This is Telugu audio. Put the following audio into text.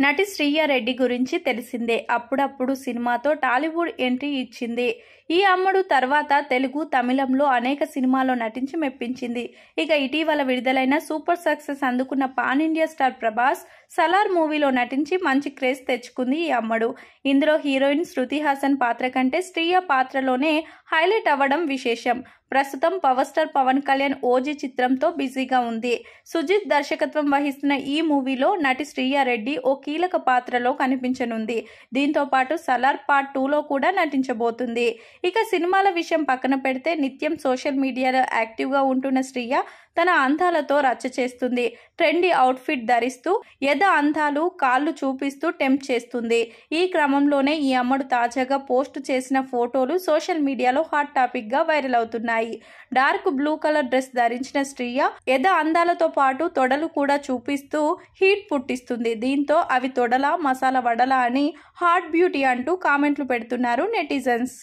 నటి శ్రీయ రెడ్డి గురించి తెలిసిందే. అప్పుడప్పుడు సినిమాతో టాలీవుడ్ ఎంట్రీ ఇచ్చింది. ఈ అమ్మడు తర్వాత తెలుగు, తమిళంలో అనేక సినిమాల్లో నటించి మెప్పించింది. ఇక ఇటీవల విడుదలైన సూపర్ సక్సెస్ అందుకున్న pan India star Prabhas Salaar మూవీలో నటించి మంచి క్రేజ్ తెచ్చుకుంది ఈ అమ్మడు. ఇందులో హీరోయిన్ శృతి హాసన్ పాత్ర కంటే శ్రీయ పాత్రలోనే హైలైట్ అవ్వడం విశేషం. ప్రస్తుతం పవర్ స్టార్ పవన్ కళ్యాణ్ ఓజీ చిత్రంతో బిజీగా ఉంది. సుజిత్ దర్శకత్వం వహిస్తున్న ఈ మూవీలో నటి శ్రీయ రెడ్డి ఓ కీలక పాత్రలో కనిపించనుంది. దీంతో పాటు సలార్ పార్ట్ 2లో కూడా నటించబోతుంది. ఇక సినిమాల విషయం పక్కన పెడితే నిత్యం సోషల్ మీడియాలో యాక్టివ్గా ఉంటున్న శ్రీయ తన అందాలతో రచ్చ చేస్తుంది. ట్రెండీ అవుట్ఫిట్ ధరిస్తూ అందాలు కాళ్ళు చూపిస్తూ టెంప్ట్ చేస్తుంది. ఈ క్రమంలోనే ఈ అమ్మడు తాజాగా పోస్ట్ చేసిన ఫోటోలు సోషల్ మీడియాలో హాట్ టాపిక్ గా వైరల్ అవుతున్నాయి. డార్క్ బ్లూ కలర్ డ్రెస్ ధరించిన శ్రీయ అందాలతో పాటు తొడలు కూడా చూపిస్తూ హీట్ పుట్టిస్తుంది. దీంతో అవి తొడల మసాలా వడల అని హాట్ బ్యూటీ అంటూ కామెంట్లు పెడుతున్నారు నెటిజన్స్.